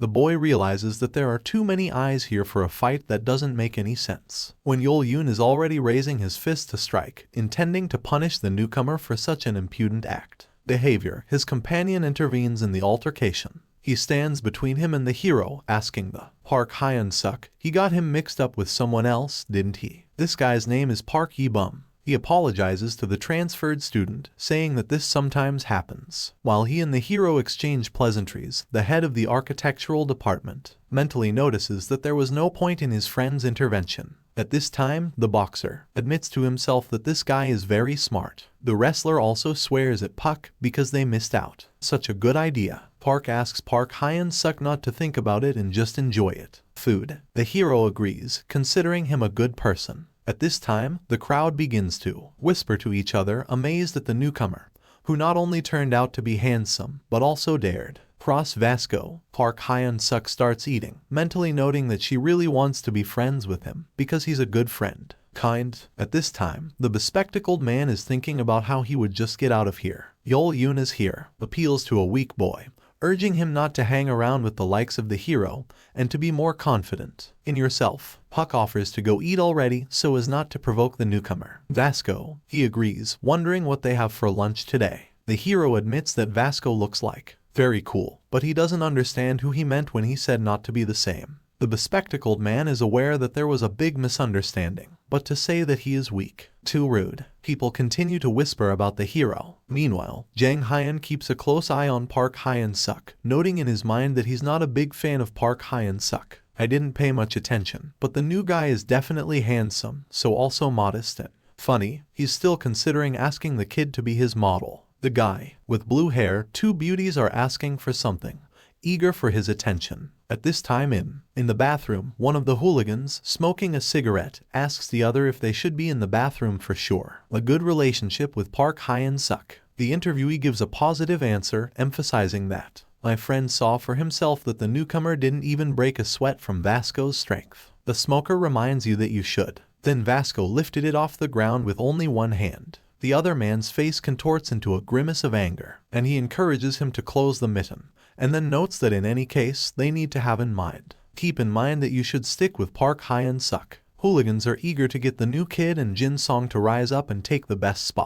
The boy realizes that there are too many eyes here for a fight that doesn't make any sense. When Yul-yoon is already raising his fist to strike, intending to punish the newcomer for such an impudent behavior, his companion intervenes in the altercation. He stands between him and the hero, asking the Park Hyun-suk, he got him mixed up with someone else, didn't he? This guy's name is Park Yi-bum. He apologizes to the transferred student, saying that this sometimes happens. While he and the hero exchange pleasantries, the head of the architectural department mentally notices that there was no point in his friend's intervention. At this time, the boxer admits to himself that this guy is very smart. The wrestler also swears at Puck because they missed out. Such a good idea. Park asks Park Hyun-suk not to think about it and just enjoy it. Food. The hero agrees, considering him a good person. At this time, the crowd begins to whisper to each other, amazed at the newcomer, who not only turned out to be handsome, but also dared cross Vasco. Park Hyun-suk starts eating, mentally noting that she really wants to be friends with him, because he's a good friend. At this time, the bespectacled man is thinking about how he would just get out of here. Yul-yoon is here, appeals to a weak boy, urging him not to hang around with the likes of the hero and to be more confident in yourself. Puck offers to go eat already so as not to provoke the newcomer. Vasco, he agrees, wondering what they have for lunch today. The hero admits that Vasco looks like very cool, but he doesn't understand who he meant when he said not to be the same. The bespectacled man is aware that there was a big misunderstanding, but to say that he is weak, too rude. People continue to whisper about the hero. Meanwhile, Jang Hyun keeps a close eye on Park Hyun-suk, noting in his mind that he's not a big fan of Park Hyun-suk. I didn't pay much attention, but the new guy is definitely handsome, so also modest and funny. He's still considering asking the kid to be his model. The guy with blue hair, two beauties are asking for something, eager for his attention. At this time in the bathroom, one of the hooligans, smoking a cigarette, asks the other if they should be in the bathroom for sure. A good relationship with Park Hyun-suk. The interviewee gives a positive answer, emphasizing that my friend saw for himself that the newcomer didn't even break a sweat from Vasco's strength. The smoker reminds you that you should. Then Vasco lifted it off the ground with only one hand. The other man's face contorts into a grimace of anger, and he encourages him to close the mitten, and then notes that in any case, they need to have in mind. Keep in mind that you should stick with Park Hyun-suk. Hooligans are eager to get the new kid and Jin Song to rise up and take the best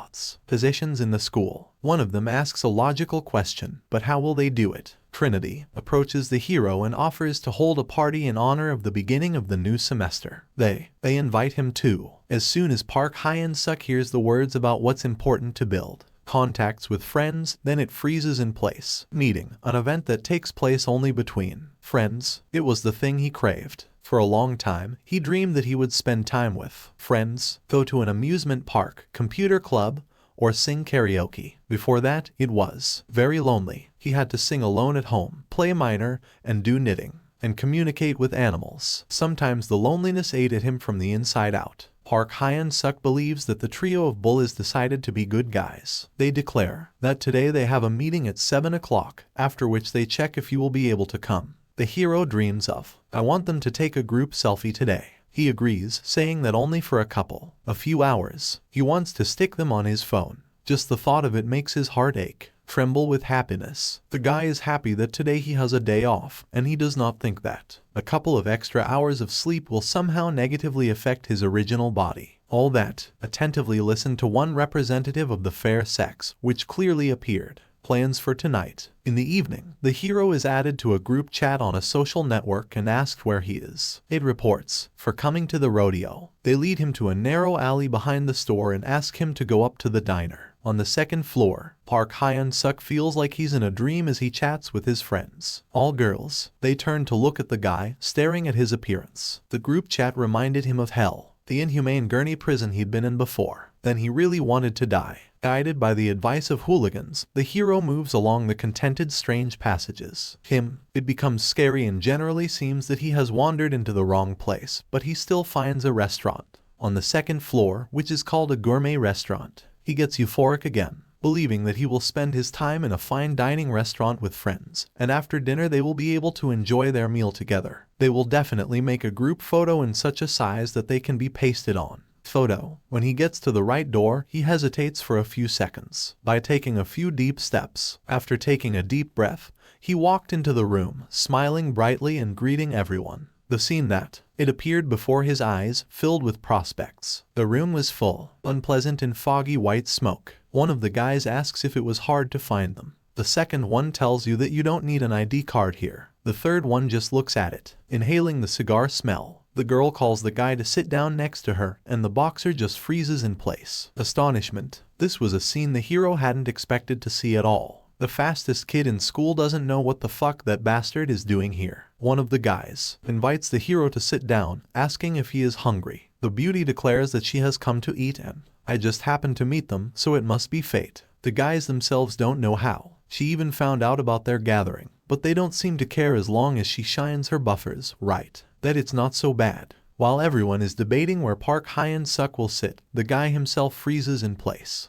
positions in the school. One of them asks a logical question, but how will they do it? Trinity approaches the hero and offers to hold a party in honor of the beginning of the new semester. They invite him too. As soon as Park Hyun-suk hears the words about what's important to build contacts with friends, then it freezes in place. Meeting, an event that takes place only between friends. It was the thing he craved. For a long time, he dreamed that he would spend time with friends, go to an amusement park, computer club, or sing karaoke. Before that, it was very lonely. He had to sing alone at home, play minor, and do knitting, and communicate with animals. Sometimes the loneliness ate at him from the inside out. Park Hyun-suk believes that the trio of Bull is decided to be good guys. They declare that today they have a meeting at 7 o'clock, after which they check if you will be able to come. The hero dreams of, I want them to take a group selfie today. He agrees, saying that only for a few hours. He wants to stick them on his phone. Just the thought of it makes his heart tremble with happiness. The guy is happy that today he has a day off, and he does not think that a couple of extra hours of sleep will somehow negatively affect his original body. All that, attentively listened to one representative of the fair sex, which clearly appeared. Plans for tonight. In the evening, the hero is added to a group chat on a social network and asked where he is. It reports for coming to the rodeo. They lead him to a narrow alley behind the store and ask him to go up to the diner. On the second floor, Park Hyun-suk feels like he's in a dream as he chats with his friends. All girls. They turn to look at the guy, staring at his appearance. The group chat reminded him of hell, the inhumane gurney prison he'd been in before. Then he really wanted to die. Guided by the advice of hooligans, the hero moves along the contented strange passages. It becomes scary and generally seems that he has wandered into the wrong place, but he still finds a restaurant on the second floor, which is called a gourmet restaurant. He gets euphoric again, believing that he will spend his time in a fine dining restaurant with friends, and after dinner they will be able to enjoy their meal together. They will definitely make a group photo in such a size that they can be pasted on. Photo. When he gets to the right door, he hesitates for a few seconds. By taking a few deep steps, after taking a deep breath, He walked into the room, smiling brightly and greeting everyone. The scene that it appeared before his eyes, filled with prospects. The room was full, unpleasant and foggy white smoke. One of the guys asks if it was hard to find them. The second one tells you that you don't need an ID card here. The third one just looks at it, inhaling the cigar smell. The girl calls the guy to sit down next to her, and the boxer just freezes in place. Astonishment. This was a scene the hero hadn't expected to see at all. The fastest kid in school doesn't know what the fuck that bastard is doing here. One of the guys invites the hero to sit down, asking if he is hungry. The beauty declares that she has come to eat and I just happened to meet them, so it must be fate. The guys themselves don't know how. She even found out about their gathering, but they don't seem to care as long as she shines her buffers right. That it's not so bad. While everyone is debating where Park Hyun-suk will sit, the guy himself freezes in place.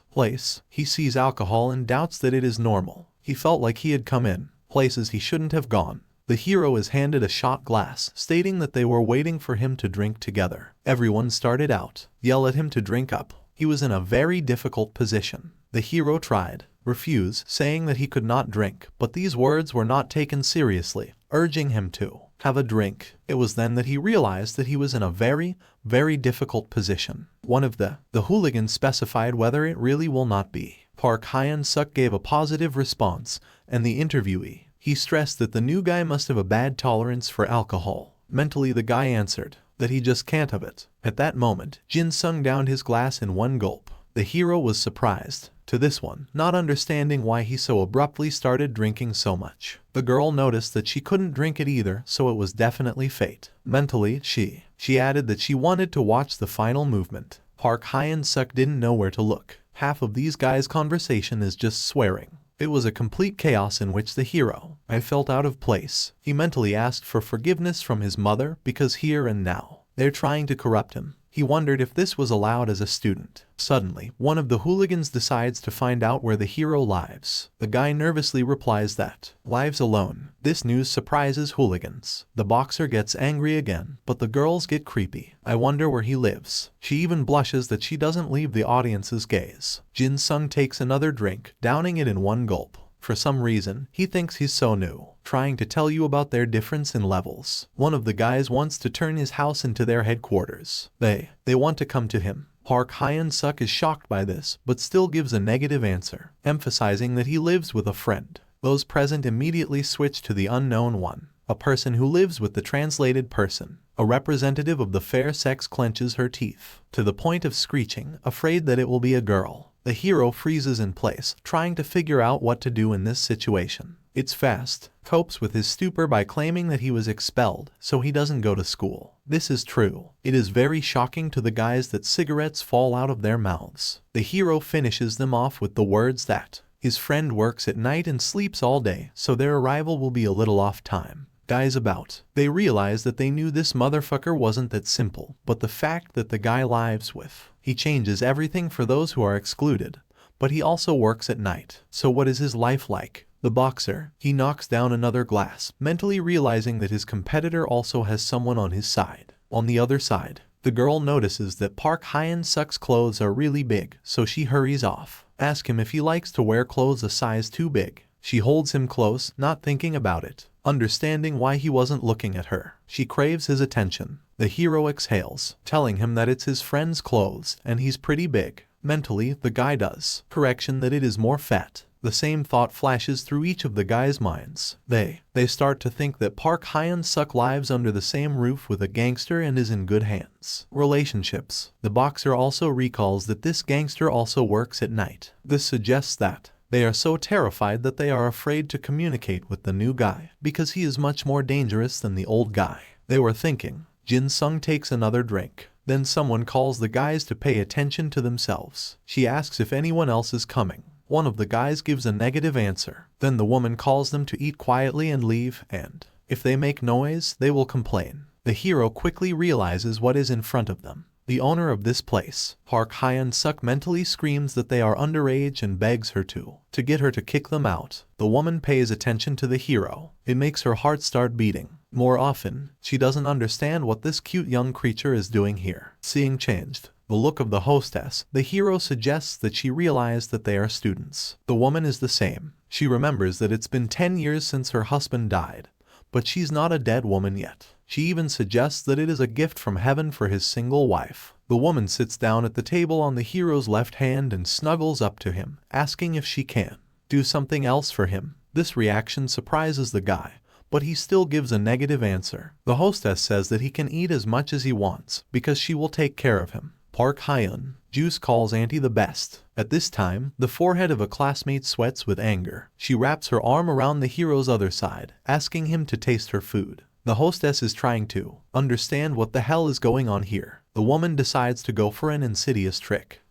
He sees alcohol and doubts that it is normal. He felt like he had come in places he shouldn't have gone. The hero is handed a shot glass, stating that they were waiting for him to drink together. Everyone started out, yell at him to drink up. He was in a very difficult position. The hero tried, refuse, saying that he could not drink, but these words were not taken seriously, urging him to have a drink. It was then that he realized that he was in a very, very difficult position. One of the hooligans specified whether it really will not be. Park Hyun-suk gave a positive response, and the interviewee, he stressed that the new guy must have a bad tolerance for alcohol. Mentally the guy answered that he just can't have it. At that moment, Jin-sung downed his glass in one gulp. The hero was surprised to this one, not understanding why he so abruptly started drinking so much. The girl noticed that she couldn't drink it either, so it was definitely fate. Mentally, she added that she wanted to watch the final movement. Park Hyun-suk didn't know where to look. Half of these guys' conversation is just swearing. It was a complete chaos in which the hero, I felt out of place. He mentally asked for forgiveness from his mother because here and now, they're trying to corrupt him. He wondered if this was allowed as a student. Suddenly, one of the hooligans decides to find out where the hero lives. The guy nervously replies that lives alone. This news surprises hooligans. The boxer gets angry again, but the girls get creepy. I wonder where he lives. She even blushes that she doesn't leave the audience's gaze. Jin-sung takes another drink, downing it in one gulp. For some reason, he thinks he's so new, trying to tell you about their difference in levels. One of the guys wants to turn his house into their headquarters. They want to come to him. Park Hyun-suk is shocked by this, but still gives a negative answer, emphasizing that he lives with a friend. Those present immediately switch to the unknown one, a person who lives with the translated person. A representative of the fair sex clenches her teeth, to the point of screeching, afraid that it will be a girl. The hero freezes in place, trying to figure out what to do in this situation. It's fast, copes with his stupor by claiming that he was expelled, so he doesn't go to school. This is true. It is very shocking to the guys that cigarettes fall out of their mouths. The hero finishes them off with the words that his friend works at night and sleeps all day, so their arrival will be a little off time. Guys about. They realize that they knew this motherfucker wasn't that simple, but the fact that the guy lives with, he changes everything for those who are excluded. But he also works at night. So what is his life like? The boxer, he knocks down another glass, mentally realizing that his competitor also has someone on his side. On the other side, the girl notices that Park Hyun-suk's clothes are really big, so she hurries off. Asks him if he likes to wear clothes a size too big. She holds him close, not thinking about it. Understanding why he wasn't looking at her, she craves his attention. The hero exhales, telling him that it's his friend's clothes and he's pretty big. Mentally, the guy does correction that it is more fat. The same thought flashes through each of the guys' minds. They start to think that Park Hyun-suk lives under the same roof with a gangster and is in good hands. Relationships. The boxer also recalls that this gangster also works at night. This suggests that they are so terrified that they are afraid to communicate with the new guy, because he is much more dangerous than the old guy. They were thinking. Jin-sung takes another drink. Then someone calls the guys to pay attention to themselves. She asks if anyone else is coming. One of the guys gives a negative answer. Then the woman calls them to eat quietly and leave, and if they make noise, they will complain. The hero quickly realizes what is in front of them. The owner of this place, Park Hyun-suk, mentally screams that they are underage and begs her to get her to kick them out. The woman pays attention to the hero. It makes her heart start beating. More often, she doesn't understand what this cute young creature is doing here. Seeing changed the look of the hostess, the hero suggests that she realize that they are students. The woman is the same. She remembers that it's been 10 years since her husband died, but she's not a dead woman yet. She even suggests that it is a gift from heaven for his single wife. The woman sits down at the table on the hero's left hand and snuggles up to him, asking if she can do something else for him. This reaction surprises the guy, but he still gives a negative answer. The hostess says that he can eat as much as he wants because she will take care of him. Park Hyun Juice calls Auntie the best. At this time, the forehead of a classmate sweats with anger. She wraps her arm around the hero's other side, asking him to taste her food. The hostess is trying to understand what the hell is going on here. The woman decides to go for an insidious trick.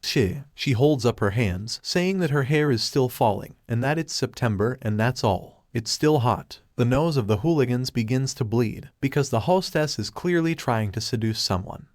She holds up her hands, saying that her hair is still falling, and that it's September and that's all. It's still hot. The nose of the hooligans begins to bleed, because the hostess is clearly trying to seduce someone.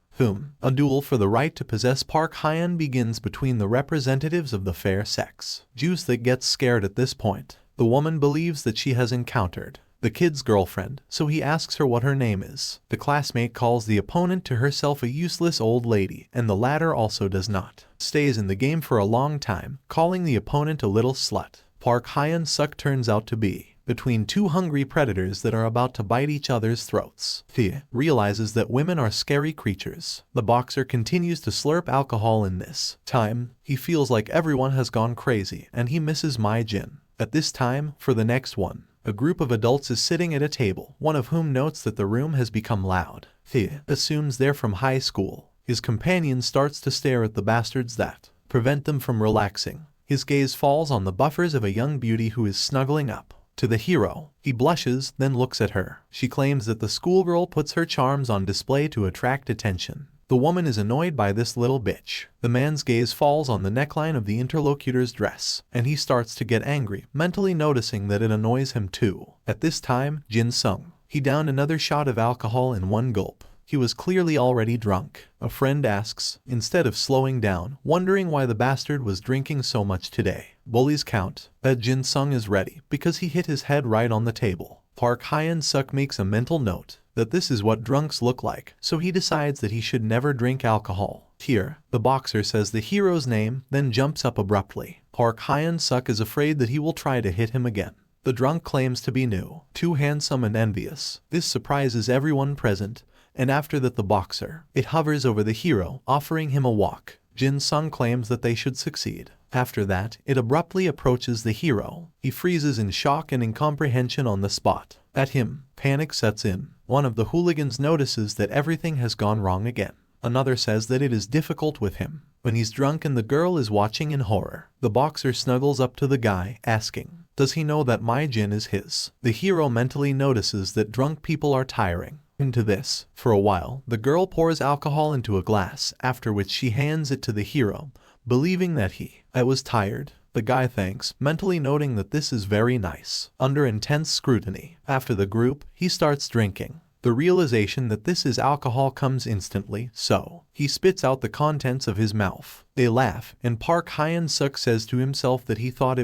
A duel for the right to possess Park Hyun begins between the representatives of the fair sex. Juice that gets scared at this point. The woman believes that she has encountered the kid's girlfriend, so he asks her what her name is. The classmate calls the opponent to herself a useless old lady, and the latter also does not. Stays in the game for a long time, calling the opponent a little slut. Park Hyun-suk turns out to be between two hungry predators that are about to bite each other's throats. Thea realizes that women are scary creatures. The boxer continues to slurp alcohol in this time. He feels like everyone has gone crazy, and he misses Mai Jin. At this time, for the next one, a group of adults is sitting at a table, one of whom notes that the room has become loud. Thea assumes they're from high school. His companion starts to stare at the bastards that prevent them from relaxing. His gaze falls on the buffers of a young beauty who is snuggling up to the hero. He blushes, then looks at her. She claims that the schoolgirl puts her charms on display to attract attention. The woman is annoyed by this little bitch. The man's gaze falls on the neckline of the interlocutor's dress, and he starts to get angry, mentally noticing that it annoys him too. At this time, Jin Sung. He downed another shot of alcohol in one gulp. He was clearly already drunk. A friend asks, instead of slowing down, wondering why the bastard was drinking so much today. Bullies count that Jin Sung is ready because he hit his head right on the table. Park Hyun-suk makes a mental note that this is what drunks look like, so he decides that he should never drink alcohol. Here, the boxer says the hero's name, then jumps up abruptly. Park Hyun-suk is afraid that he will try to hit him again. The drunk claims to be new, too handsome and envious. This surprises everyone present, and after that the boxer, it hovers over the hero, offering him a walk. Jin Sung claims that they should succeed. After that, it abruptly approaches the hero. He freezes in shock and incomprehension on the spot. At him, panic sets in. One of the hooligans notices that everything has gone wrong again. Another says that it is difficult with him when he's drunk and the girl is watching in horror. The boxer snuggles up to the guy, asking, does he know that Mai Jin is his? The hero mentally notices that drunk people are tiring. Into this, for a while, the girl pours alcohol into a glass, after which she hands it to the hero, believing that I was tired. The guy thanks, mentally noting that this is very nice. Under intense scrutiny, after the group, he starts drinking. The realization that this is alcohol comes instantly, so he spits out the contents of his mouth. They laugh, and Park Hyun-suk says to himself that he thought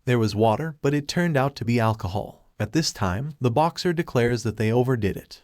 there was water, but it turned out to be alcohol. At this time, the boxer declares that they overdid it.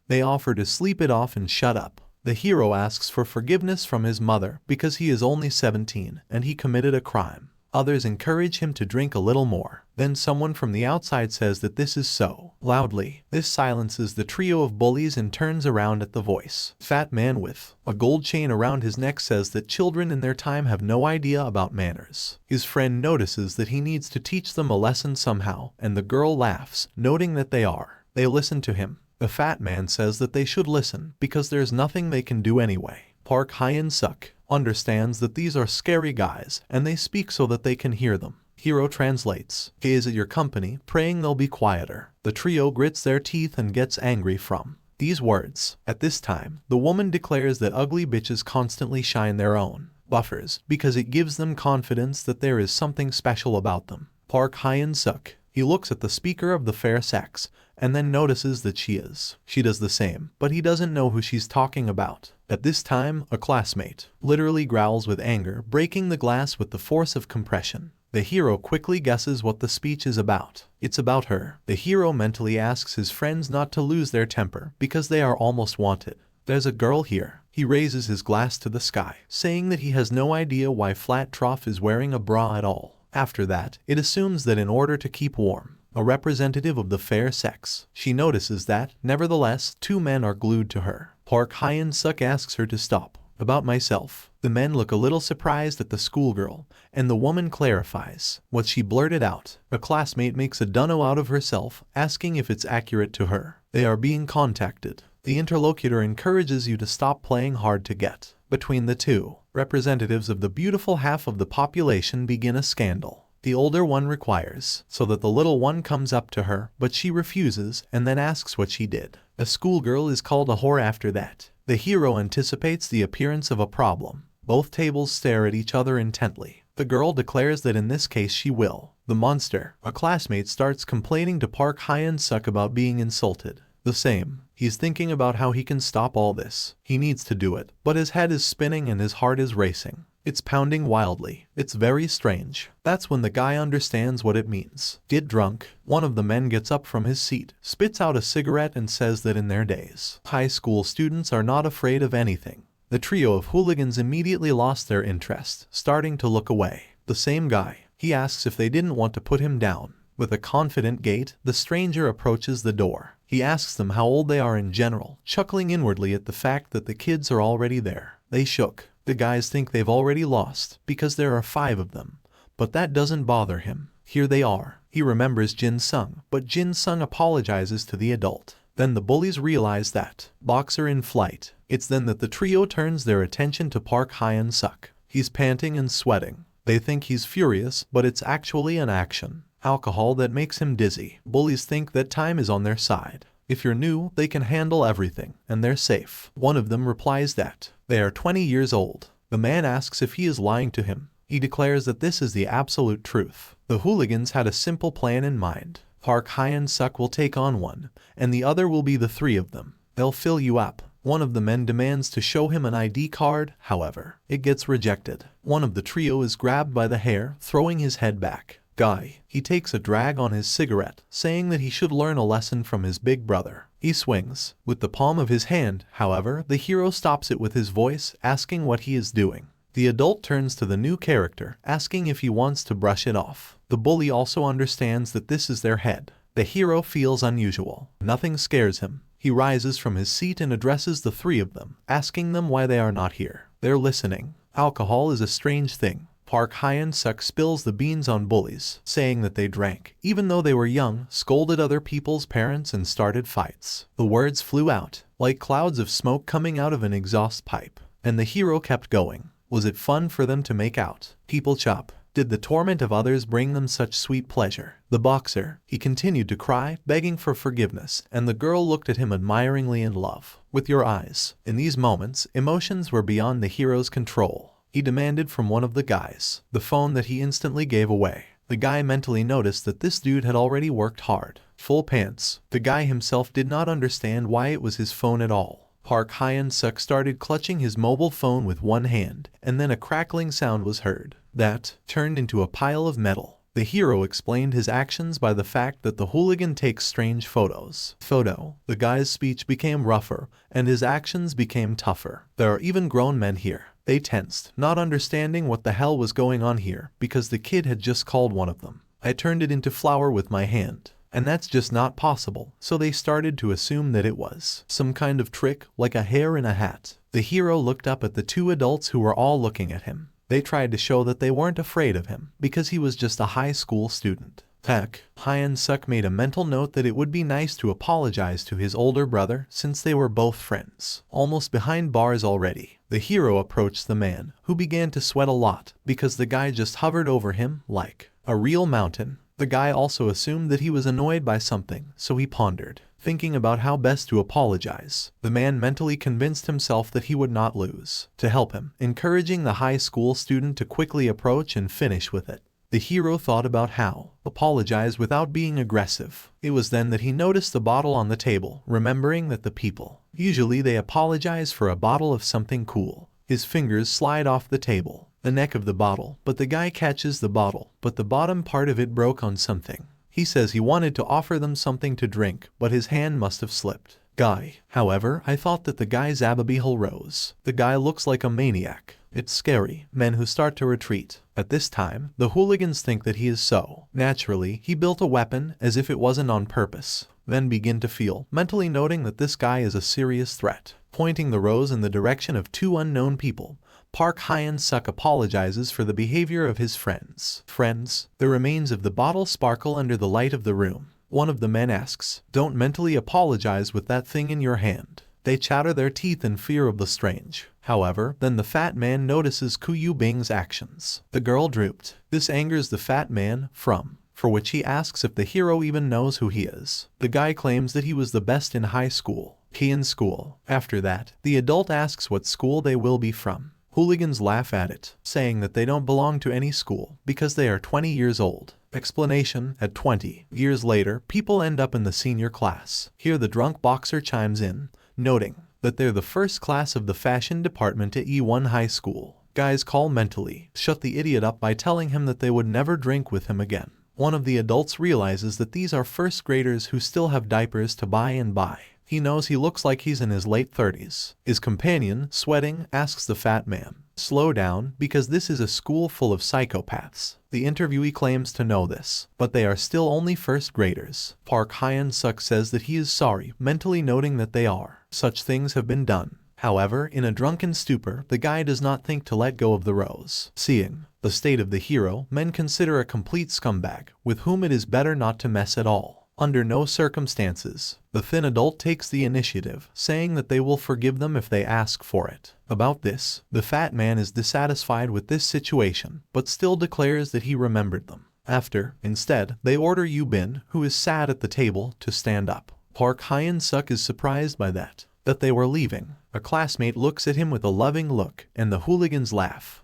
They offer to sleep it off and shut up. The hero asks for forgiveness from his mother because he is only 17 and he committed a crime. Others encourage him to drink a little more. Then someone from the outside says that this is so loudly. This silences the trio of bullies and turns around at the voice. Fat man with a gold chain around his neck says that children in their time have no idea about manners. His friend notices that he needs to teach them a lesson somehow, and the girl laughs, noting that they listen to him. The fat man says that they should listen because there's nothing they can do anyway. Park Hyun-suk understands that these are scary guys and they speak so that they can hear them. Hero translates, gaze at your company, praying they'll be quieter. The trio grits their teeth and gets angry from these words. At this time, the woman declares that ugly bitches constantly shine their own buffers because it gives them confidence that there is something special about them. Park Hyun-suk, he looks at the speaker of the fair sex and then notices that she does the same, but he doesn't know who she's talking about. At this time, a classmate literally growls with anger, breaking the glass with the force of compression. The hero quickly guesses what the speech is about. It's about her. The hero mentally asks his friends not to lose their temper because they are almost wanted. There's a girl here. He raises his glass to the sky, saying that he has no idea why Flat Trough is wearing a bra at all. After that, it assumes that in order to keep warm, a representative of the fair sex, she notices that, nevertheless, two men are glued to her. Park Hyun-suk asks her to stop. About myself. The men look a little surprised at the schoolgirl, and the woman clarifies what she blurted out. A classmate makes a dunno out of herself, asking if it's accurate to her. They are being contacted. The interlocutor encourages you to stop playing hard to get. Between the two, representatives of the beautiful half of the population begin a scandal. The older one requires, so that the little one comes up to her, but she refuses and then asks what she did. A schoolgirl is called a whore after that. The hero anticipates the appearance of a problem. Both tables stare at each other intently. The girl declares that in this case she will. The monster, a classmate, starts complaining to Park Hyun-suk about being insulted. The same. He's thinking about how he can stop all this. He needs to do it, but his head is spinning and his heart is racing. It's pounding wildly. It's very strange. That's when the guy understands what it means. Get drunk. One of the men gets up from his seat, spits out a cigarette and says that in their days, high school students are not afraid of anything. The trio of hooligans immediately lost their interest, starting to look away. The same guy. He asks if they didn't want to put him down. With a confident gait, the stranger approaches the door. He asks them how old they are in general, chuckling inwardly at the fact that the kids are already there. They shook. The guys think they've already lost, because there are 5 of them. But that doesn't bother him. Here they are. He remembers Jin Sung, but Jin Sung apologizes to the adult. Then the bullies realize that boxer in flight. It's then that the trio turns their attention to Park Hyun-suk. He's panting and sweating. They think he's furious, but it's actually an action. Alcohol that makes him dizzy. Bullies think that time is on their side. If you're new, they can handle everything, and they're safe. One of them replies that they are 20 years old. The man asks if he is lying to him. He declares that this is the absolute truth. The hooligans had a simple plan in mind. Park Hyun-suk will take on one, and the other will be the 3 of them. They'll fill you up. One of the men demands to show him an ID card, however, it gets rejected. One of the trio is grabbed by the hair, throwing his head back. Guy. He takes a drag on his cigarette, saying that he should learn a lesson from his big brother. He swings. With the palm of his hand, however, the hero stops it with his voice, asking what he is doing. The adult turns to the new character, asking if he wants to brush it off. The bully also understands that this is their head. The hero feels unusual. Nothing scares him. He rises from his seat and addresses the 3 of them, asking them why they are not here. They're listening. Alcohol is a strange thing. Park Hyun-suk spills the beans on bullies, saying that they drank, even though they were young, scolded other people's parents and started fights. The words flew out, like clouds of smoke coming out of an exhaust pipe. And the hero kept going. Was it fun for them to make out? People chop. Did the torment of others bring them such sweet pleasure? The boxer, he continued to cry, begging for forgiveness, and the girl looked at him admiringly in love. With your eyes. In these moments, emotions were beyond the hero's control. He demanded from one of the guys the phone that he instantly gave away. The guy mentally noticed that this dude had already worked hard. Full pants. The guy himself did not understand why it was his phone at all. Park Hyun-suk started clutching his mobile phone with one hand, and then a crackling sound was heard. That turned into a pile of metal. The hero explained his actions by the fact that the hooligan takes strange photos. The guy's speech became rougher, and his actions became tougher. There are even grown men here. They tensed, not understanding what the hell was going on here, because the kid had just called one of them. I turned it into flour with my hand. And that's just not possible, so they started to assume that it was some kind of trick, like a hair in a hat. The hero looked up at the 2 adults who were all looking at him. They tried to show that they weren't afraid of him, because he was just a high school student. Heck, Hyun-suk made a mental note that it would be nice to apologize to his older brother since they were both friends. Almost behind bars already, the hero approached the man, who began to sweat a lot, because the guy just hovered over him like a real mountain. The guy also assumed that he was annoyed by something, so he pondered, thinking about how best to apologize. The man mentally convinced himself that he would not lose. To help him, encouraging the high school student to quickly approach and finish with it. The hero thought about how apologize without being aggressive. It was then that he noticed the bottle on the table, remembering that the people, usually they apologize for a bottle of something cool. His fingers slide off the table. The neck of the bottle, but the guy catches the bottle, but the bottom part of it broke on something. He says he wanted to offer them something to drink, but his hand must have slipped. Guy. However, I thought that the guy's Ababihal rose. The guy looks like a maniac. It's scary. Men who start to retreat. At this time, the hooligans think that he is so. Naturally, he built a weapon as if it wasn't on purpose. Then begin to feel, mentally noting that this guy is a serious threat. Pointing the rose in the direction of two unknown people, Park Hyun-suk apologizes for the behavior of his friends. The remains of the bottle sparkle under the light of the room. One of the men asks, "Don't mentally apologize with that thing in your hand." They chatter their teeth in fear of the strange. However, then the fat man notices Ku Yu Bing's actions. The girl drooped. This angers the fat man, for which he asks if the hero even knows who he is. The guy claims that he was the best in high school. After that, the adult asks what school they will be from. Hooligans laugh at it, saying that they don't belong to any school because they are 20 years old. Explanation: at 20 years later, people end up in the senior class. Here the drunk boxer chimes in, noting that they're the first class of the fashion department at E1 high school. Guys call mentally, shut the idiot up by telling him that they would never drink with him again. One of the adults realizes that these are first graders who still have diapers to buy and buy. He knows he looks like he's in his late 30s. His companion, sweating, asks the fat man, "Slow down, because this is a school full of psychopaths." The interviewee claims to know this, but they are still only first graders. Park Hyun-suk says that he is sorry, mentally noting that they are. Such things have been done. However, in a drunken stupor, the guy does not think to let go of the rose. Seeing the state of the hero, men consider a complete scumbag, with whom it is better not to mess at all. Under no circumstances. The thin adult takes the initiative, saying that they will forgive them if they ask for it. About this, the fat man is dissatisfied with this situation, but still declares that he remembered them. Instead, they order Yu Bin, who is sat at the table, to stand up. Park Hyun-suk is surprised by that they were leaving. A classmate looks at him with a loving look, and the hooligans laugh.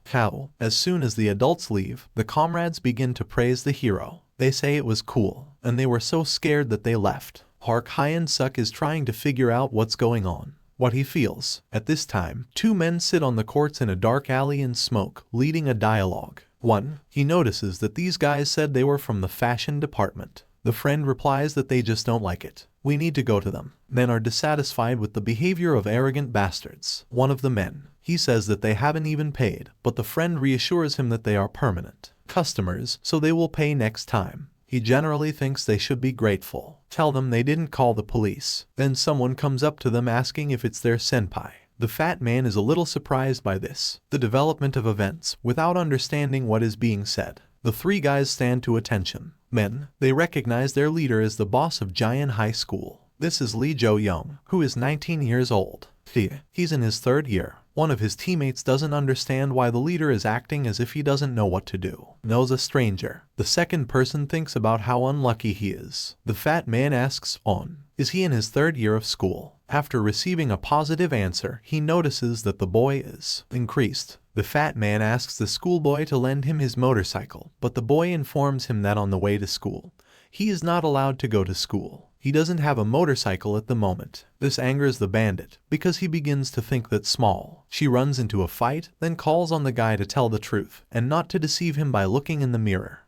As soon as the adults leave, the comrades begin to praise the hero. They say it was cool, and they were so scared that they left. Park Hyun-suk is trying to figure out what's going on, what he feels. At this time, two men sit on the courts in a dark alley and smoke, leading a dialogue. He notices that these guys said they were from the fashion department. The friend replies that they just don't like it. We need to go to them. Men are dissatisfied with the behavior of arrogant bastards. One of the men, he says that they haven't even paid, but the friend reassures him that they are permanent customers, so they will pay next time. He generally thinks they should be grateful. Tell them they didn't call the police. Then someone comes up to them asking if it's their senpai. The fat man is a little surprised by this, the development of events, without understanding what is being said. The three guys stand to attention. Men, they recognize their leader as the boss of Giant High School. This is Lee Jo-young, who is 19 years old. He's in his third year. One of his teammates doesn't understand why the leader is acting as if he doesn't know what to do. Knows a stranger. The second person thinks about how unlucky he is. The fat man asks, is he in his third year of school? After receiving a positive answer, he notices that the boy is increased. The fat man asks the schoolboy to lend him his motorcycle, but the boy informs him that on the way to school, he is not allowed to go to school. He doesn't have a motorcycle at the moment. This angers the bandit, because he begins to think that small. She runs into a fight, then calls on the guy to tell the truth, and not to deceive him by looking in the mirror.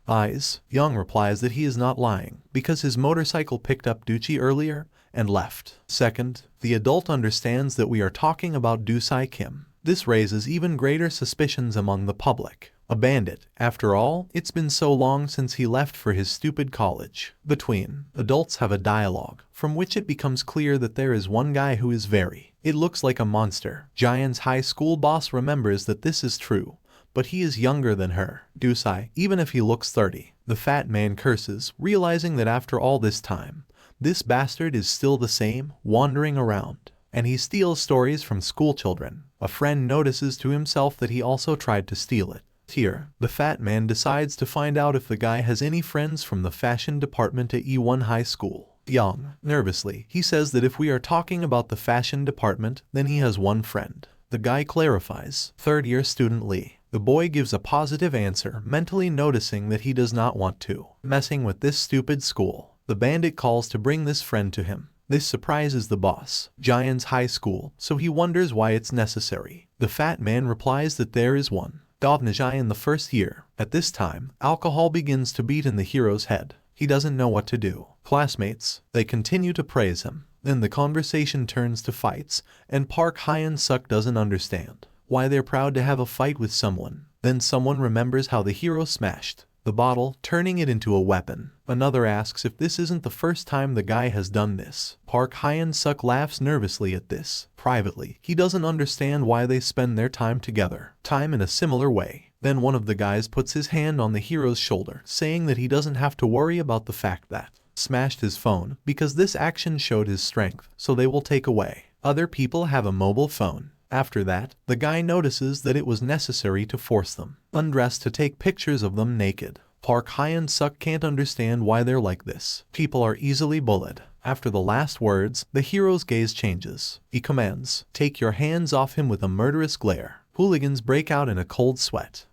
Young replies that he is not lying, because his motorcycle picked up Duchi earlier, and left. Second, the adult understands that we are talking about Dusai Kim. This raises even greater suspicions among the public. A bandit. After all, it's been so long since he left for his stupid college. Between adults have a dialogue, from which it becomes clear that there is one guy who is it looks like a monster. Giant's high school boss remembers that this is true, but he is younger than her. Dusai, even if he looks 30. The fat man curses, realizing that after all this time, this bastard is still the same, wandering around. And he steals stories from school children. A friend notices to himself that he also tried to steal it. Here, the fat man decides to find out if the guy has any friends from the fashion department at E1 high school. Young, nervously, he says that if we are talking about the fashion department, then he has one friend. The guy clarifies, third-year student Lee. The boy gives a positive answer, mentally noticing that he does not want to messing with this stupid school. The bandit calls to bring this friend to him. This surprises the boss, Giant's high school, so he wonders why it's necessary. The fat man replies that there is one. Dovnajai in the first year. At this time, alcohol begins to beat in the hero's head. He doesn't know what to do. Classmates, they continue to praise him. Then the conversation turns to fights, and Park Hyun-suk doesn't understand. why they're proud to have a fight with someone. Then someone remembers how the hero smashed the bottle, turning it into a weapon. Another asks if this isn't the first time the guy has done this. Park Hyun-suk laughs nervously at this. Privately, he doesn't understand why they spend their time together. Time in a similar way. Then one of the guys puts his hand on the hero's shoulder, saying that he doesn't have to worry about the fact that smashed his phone, because this action showed his strength, so they will take away. Other people have a mobile phone. After that, the guy notices that it was necessary to force them undressed to take pictures of them naked. Park Hyun-suk can't understand why they're like this. People are easily bullied. After the last words, the hero's gaze changes. He commands, "Take your hands off him," with a murderous glare. Hooligans break out in a cold sweat.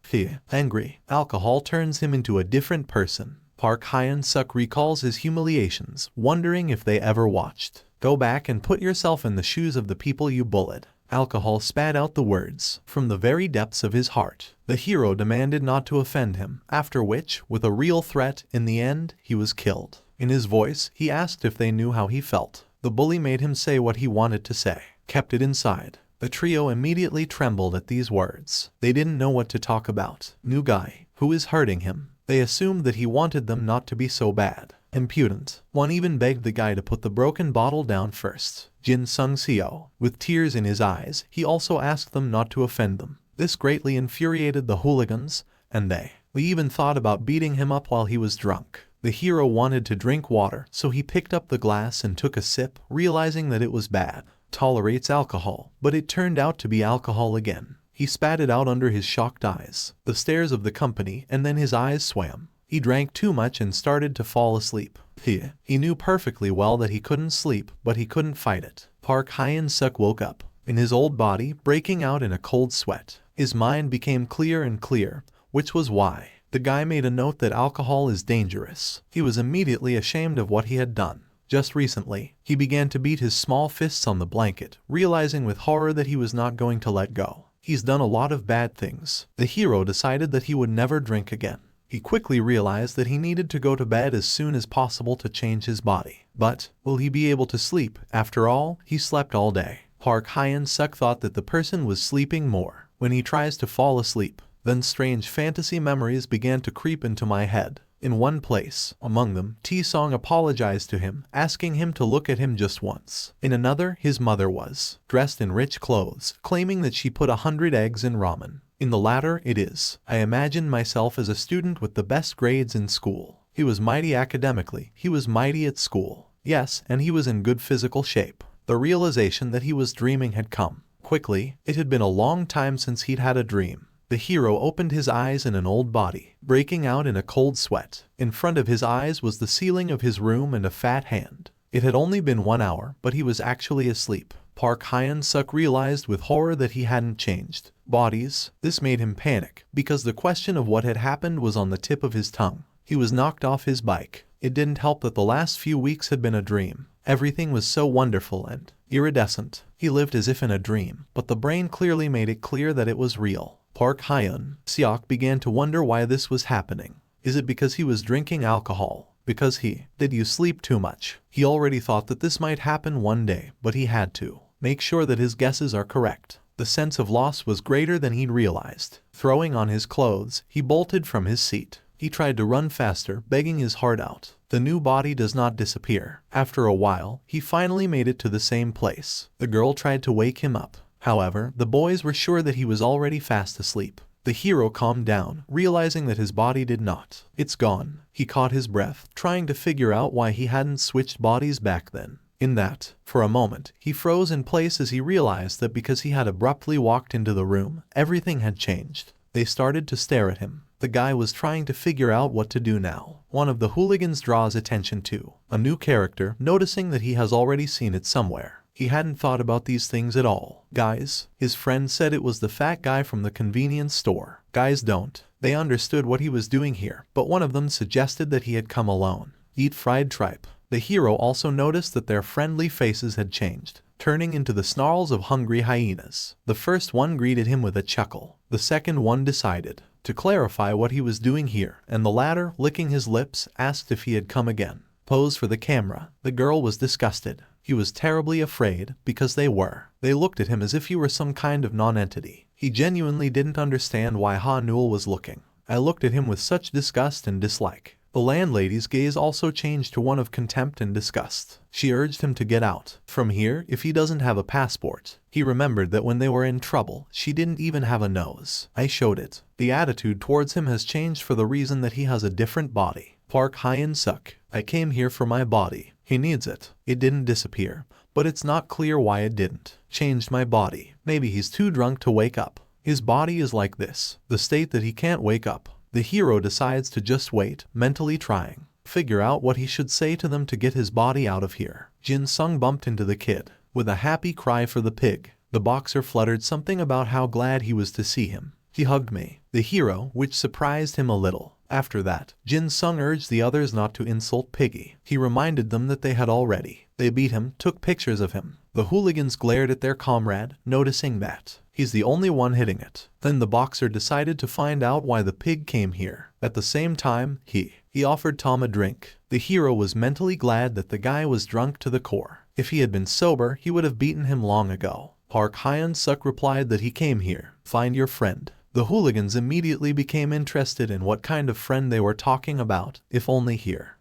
Angry, alcohol turns him into a different person. Park Hyun-suk recalls his humiliations, wondering if they ever watched. Go back and put yourself in the shoes of the people you bullied. Alcohol spat out the words from the very depths of his heart. The hero demanded not to offend him, after which, with a real threat, in the end, he was killed. In his voice, he asked if they knew how he felt. The bully made him say what he wanted to say, kept it inside. The trio immediately trembled at these words. They didn't know what to talk about. New guy, who is hurting him? They assumed that he wanted them not to be so bad. Impudent. One even begged the guy to put the broken bottle down first. Jin Sung-seo, with tears in his eyes, he also asked them not to offend them. This greatly infuriated the hooligans, and they even thought about beating him up while he was drunk. The hero wanted to drink water, so he picked up the glass and took a sip, realizing that it was bad. Tolerates alcohol, but it turned out to be alcohol again. He spat it out under his shocked eyes, the stares of the company, and then his eyes swam. He drank too much and started to fall asleep. He knew perfectly well that he couldn't sleep, but he couldn't fight it. Park Hyun-suk woke up, in his old body, breaking out in a cold sweat. His mind became clear and clear, which was why the guy made a note that alcohol is dangerous. He was immediately ashamed of what he had done. Just recently, he began to beat his small fists on the blanket, realizing with horror that he was not going to let go. He's done a lot of bad things. The hero decided that he would never drink again. He quickly realized that he needed to go to bed as soon as possible to change his body. But, will he be able to sleep? After all, he slept all day. Park Hyun-suk thought that the person was sleeping more. When he tries to fall asleep, then strange fantasy memories began to creep into my head. In one place, among them, T-Song apologized to him, asking him to look at him just once. In another, his mother was dressed in rich clothes, claiming that she put 100 eggs in ramen. In the latter, it is, I imagined myself as a student with the best grades in school. He was mighty academically, he was mighty at school. Yes, and he was in good physical shape. The realization that he was dreaming had come. Quickly, it had been a long time since he'd had a dream. The hero opened his eyes in an old body, breaking out in a cold sweat. In front of his eyes was the ceiling of his room and a fat hand. It had only been 1 hour, but he was actually asleep. Park Hyun-suk realized with horror that he hadn't changed bodies. This made him panic, because the question of what had happened was on the tip of his tongue. He was knocked off his bike. It didn't help that the last few weeks had been a dream. Everything was so wonderful and iridescent. He lived as if in a dream, but the brain clearly made it clear that it was real. Park Hyun-suk began to wonder why this was happening. Is it because he was drinking alcohol? Because did you sleep too much? He already thought that this might happen one day, but he had to make sure that his guesses are correct. The sense of loss was greater than he'd realized. Throwing on his clothes, he bolted from his seat. He tried to run faster, begging his heart out. The new body does not disappear. After a while, he finally made it to the same place. The girl tried to wake him up. However, the boys were sure that he was already fast asleep. The hero calmed down, realizing that his body did not. It's gone. He caught his breath, trying to figure out why he hadn't switched bodies back then. In that, for a moment, he froze in place as he realized that because he had abruptly walked into the room, everything had changed. They started to stare at him. The guy was trying to figure out what to do now. One of the hooligans draws attention to a new character, noticing that he has already seen it somewhere. He hadn't thought about these things at all. Guys, his friend said it was the fat guy from the convenience store. Guys don't. They understood what he was doing here, but one of them suggested that he had come alone. Eat fried tripe. The hero also noticed that their friendly faces had changed, turning into the snarls of hungry hyenas. The first one greeted him with a chuckle. The second one decided to clarify what he was doing here, and the latter, licking his lips, asked if he had come again. Pose for the camera. The girl was disgusted. He was terribly afraid, because they were. They looked at him as if he were some kind of non-entity. He genuinely didn't understand why Ha Newell was looking. I looked at him with such disgust and dislike. The landlady's gaze also changed to one of contempt and disgust. She urged him to get out from here if he doesn't have a passport. He remembered that when they were in trouble, she didn't even have a nose. I showed it. The attitude towards him has changed for the reason that he has a different body. Park Hyun-suk, I came here for my body. He needs it. It didn't disappear, but it's not clear why it didn't. Changed my body. Maybe he's too drunk to wake up. His body is like this, the state that he can't wake up. The hero decides to just wait, mentally trying. Figure out what he should say to them to get his body out of here. Jin Sung bumped into the kid. With a happy cry for the pig, the boxer fluttered something about how glad he was to see him. He hugged me, the hero, which surprised him a little. After that, Jin Sung urged the others not to insult Piggy. He reminded them that they had already. They beat him, took pictures of him. The hooligans glared at their comrade, noticing that he's the only one hitting it. Then the boxer decided to find out why the pig came here. At the same time, he offered Tom a drink. The hero was mentally glad that the guy was drunk to the core. If he had been sober, he would have beaten him long ago. Park Hyun-suk replied that he came here, find your friend. The hooligans immediately became interested in what kind of friend they were talking about, if only here.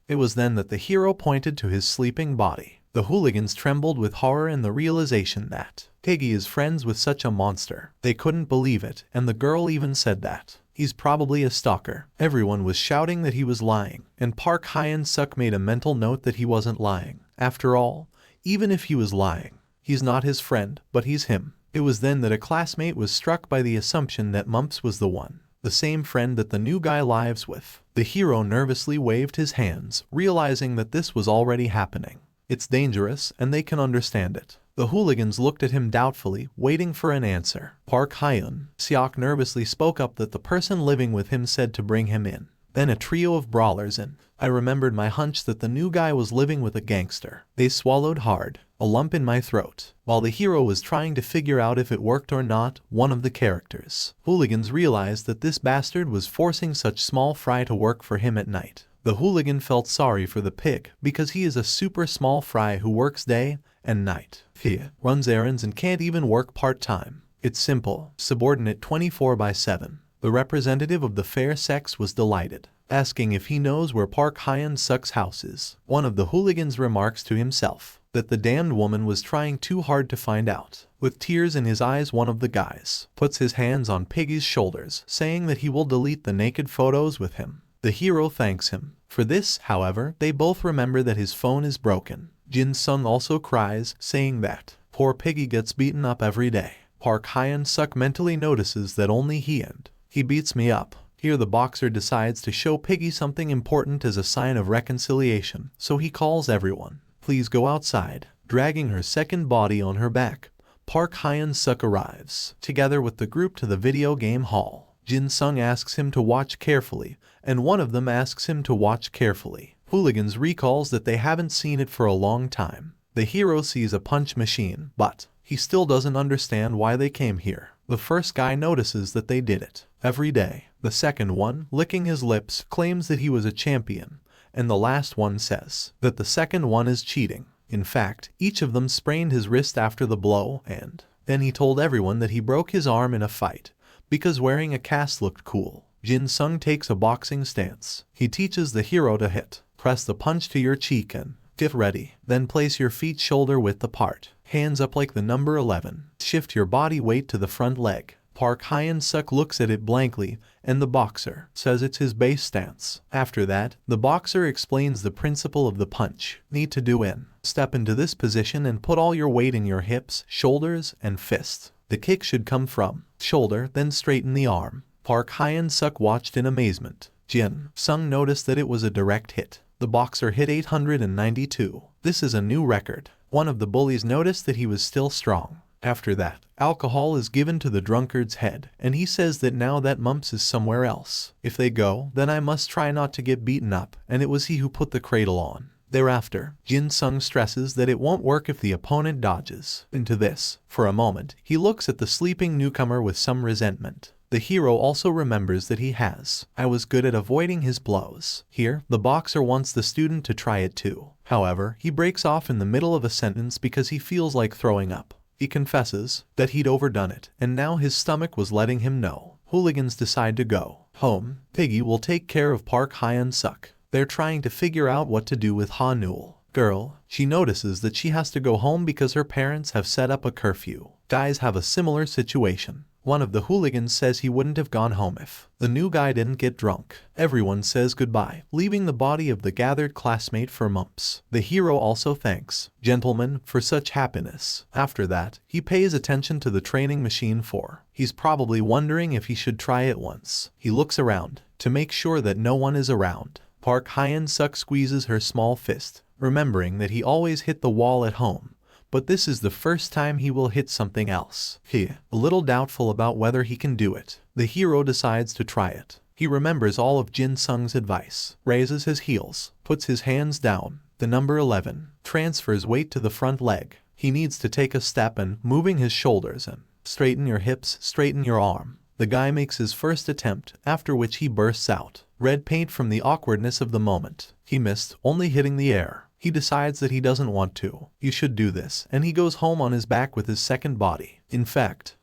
It was then that the hero pointed to his sleeping body. The hooligans trembled with horror and the realization that Piggy is friends with such a monster. They couldn't believe it, and the girl even said that he's probably a stalker. Everyone was shouting that he was lying, and Park Hyun-suk made a mental note that he wasn't lying. After all, even if he was lying, he's not his friend, but he's him. It was then that a classmate was struck by the assumption that Mumps was the one, the same friend that the new guy lives with. The hero nervously waved his hands, realizing that this was already happening. It's dangerous, and they can understand it. The hooligans looked at him doubtfully, waiting for an answer. Park Hyun-suk nervously spoke up that the person living with him said to bring him in. Then a trio of brawlers in. I remembered my hunch that the new guy was living with a gangster. They swallowed hard, a lump in my throat. While the hero was trying to figure out if it worked or not, one of the hooligans realized that this bastard was forcing such small fry to work for him at night. The hooligan felt sorry for the pig because he is a super small fry who works day and night. He runs errands and can't even work part-time. It's simple, subordinate 24/7. The representative of the fair sex was delighted, asking if he knows where Park Hyun-suk's house is. One of the hooligans remarks to himself that the damned woman was trying too hard to find out. With tears in his eyes, one of the guys puts his hands on Piggy's shoulders, saying that he will delete the naked photos with him. The hero thanks him. For this, however, they both remember that his phone is broken. Jin Sung also cries, saying that poor Piggy gets beaten up every day. Park Hyun-suk mentally notices that only he beats me up. Here the boxer decides to show Piggy something important as a sign of reconciliation, so he calls everyone. Please go outside. Dragging her second body on her back, Park Hyun-suk arrives, together with the group, to the video game hall. Jin Sung asks him to watch carefully, and one of them asks him to watch carefully. Hooligans recalls that they haven't seen it for a long time. The hero sees a punch machine, but he still doesn't understand why they came here. The first guy notices that they did it every day. The second one, licking his lips, claims that he was a champion, and the last one says that the second one is cheating. In fact, each of them sprained his wrist after the blow, and then he told everyone that he broke his arm in a fight because wearing a cast looked cool. Jin Sung takes a boxing stance. He teaches the hero to hit. Press the punch to your cheek and get ready. Then place your feet shoulder width apart. Hands up like the number 11. Shift your body weight to the front leg. Park Hyun-suk looks at it blankly, and the boxer says it's his base stance. After that, the boxer explains the principle of the punch. Need to do in. Step into this position and put all your weight in your hips, shoulders, and fists. The kick should come from shoulder, then straighten the arm. Park Hyun-suk watched in amazement. Jin Sung noticed that it was a direct hit. The boxer hit 892. This is a new record. One of the bullies noticed that he was still strong. After that, alcohol is given to the drunkard's head, and he says that now that Mumps is somewhere else. If they go, then I must try not to get beaten up, and it was he who put the cradle on. Thereafter, Jin Sung stresses that it won't work if the opponent dodges into this. For a moment, he looks at the sleeping newcomer with some resentment. The hero also remembers that I was good at avoiding his blows. Here, the boxer wants the student to try it too. However, he breaks off in the middle of a sentence because he feels like throwing up. He confesses that he'd overdone it, and now his stomach was letting him know. Hooligans decide to go home. Piggy will take care of Park Hyun-suk. They're trying to figure out what to do with Ha-Nul. Girl, she notices that she has to go home because her parents have set up a curfew. Guys have a similar situation. One of the hooligans says he wouldn't have gone home if the new guy didn't get drunk. Everyone says goodbye, leaving the body of the gathered classmate for mumps. The hero also thanks gentlemen for such happiness. After that, he pays attention to the training machine he's probably wondering if he should try it once. He looks around to make sure that no one is around. Park Hyun-suk squeezes her small fist, remembering that he always hit the wall at home. But this is the first time he will hit something else. A little doubtful about whether he can do it, the hero decides to try it. He remembers all of Jin Sung's advice, raises his heels, puts his hands down, the number 11, transfers weight to the front leg. He needs to take a step and, moving his shoulders and straighten your hips, straighten your arm. The guy makes his first attempt, after which he bursts out. Red paint from the awkwardness of the moment. He missed, only hitting the air. He decides that he doesn't want to. You should do this, and he goes home on his back with his second body. In fact,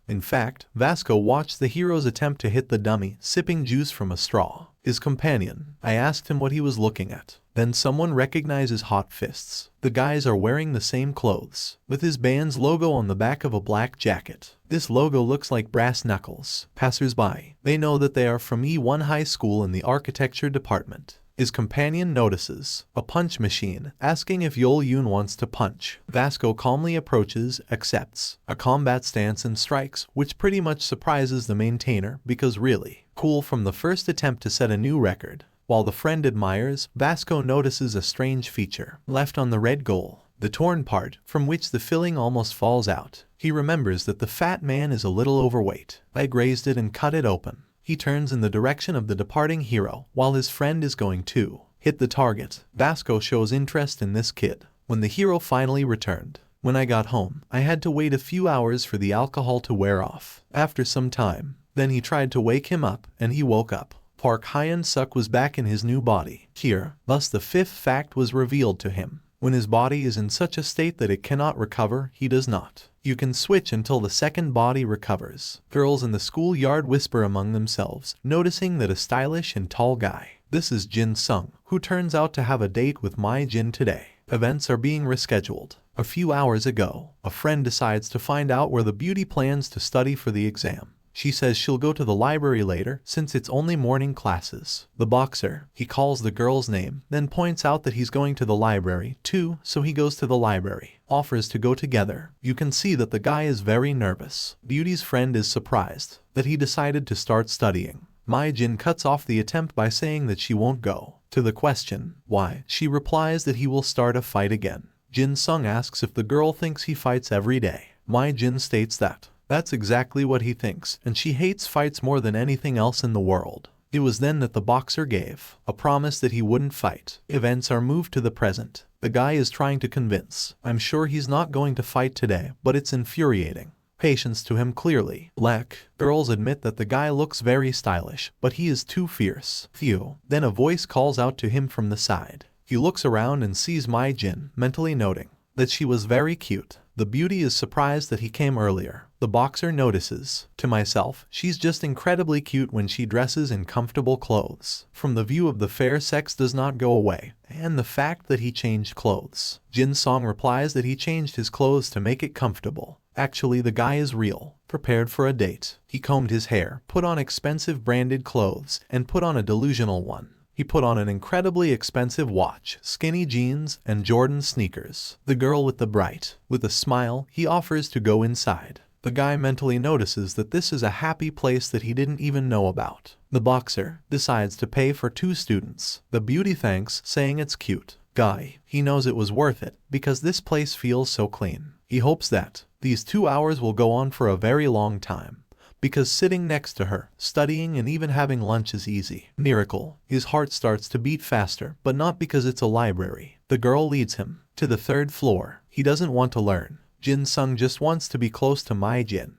Vasco watched the hero's attempt to hit the dummy, sipping juice from a straw. His companion, I asked him what he was looking at. Then someone recognizes Hot Fists. The guys are wearing the same clothes, with his band's logo on the back of a black jacket. This logo looks like brass knuckles. Passers-by, they know that they are from E1 High School in the architecture department. His companion notices a punch machine, asking if Yol-yoon wants to punch. Vasco calmly approaches, accepts a combat stance and strikes, which pretty much surprises the maintainer because really cool from the first attempt to set a new record. While the friend admires, Vasco notices a strange feature left on the red goal, the torn part from which the filling almost falls out. He remembers that the fat man is a little overweight. I grazed it and cut it open. He turns in the direction of the departing hero, while his friend is going to hit the target. Vasco shows interest in this kid. When the hero finally returned, when I got home, I had to wait a few hours for the alcohol to wear off. After some time, then he tried to wake him up, and he woke up. Park Hyun-suk was back in his new body. Here, thus the fifth fact was revealed to him. When his body is in such a state that it cannot recover, he does not. You can switch until the second body recovers. Girls in the schoolyard whisper among themselves, noticing that a stylish and tall guy. This is Jin Sung, who turns out to have a date with Mai Jin today. Events are being rescheduled. A few hours ago, a friend decides to find out where the beauty plans to study for the exam. She says she'll go to the library later since it's only morning classes. The boxer, he calls the girl's name, then points out that he's going to the library too, so he goes to the library, offers to go together. You can see that the guy is very nervous. Beauty's friend is surprised that he decided to start studying. Mai Jin cuts off the attempt by saying that she won't go. To the question, why, she replies that he will start a fight again. Jin Sung asks if the girl thinks he fights every day. Mai Jin states that that's exactly what he thinks, and she hates fights more than anything else in the world. It was then that the boxer gave a promise that he wouldn't fight. Events are moved to the present. The guy is trying to convince. I'm sure he's not going to fight today, but it's infuriating. Patience to him clearly lack. Girls admit that the guy looks very stylish, but he is too fierce. Phew. Then a voice calls out to him from the side. He looks around and sees Mai Jin, mentally noting that she was very cute. The beauty is surprised that he came earlier. The boxer notices, to myself, she's just incredibly cute when she dresses in comfortable clothes. From the view of the fair sex does not go away, and the fact that he changed clothes. Jin Song replies that he changed his clothes to make it comfortable. Actually, the guy is real, prepared for a date. He combed his hair, put on expensive branded clothes, and put on a delusional one. He put on an incredibly expensive watch, skinny jeans, and Jordan sneakers. The girl with a smile, he offers to go inside. The guy mentally notices that this is a happy place that he didn't even know about. The boxer decides to pay for 2 students. The beauty thanks, saying it's cute. Guy, he knows it was worth it, because this place feels so clean. He hopes that these 2 hours will go on for a very long time, because sitting next to her, studying and even having lunch is easy. Miracle. His heart starts to beat faster, but not because it's a library. The girl leads him to the 3rd floor. He doesn't want to learn. Jin Sung just wants to be close to Mai Jin.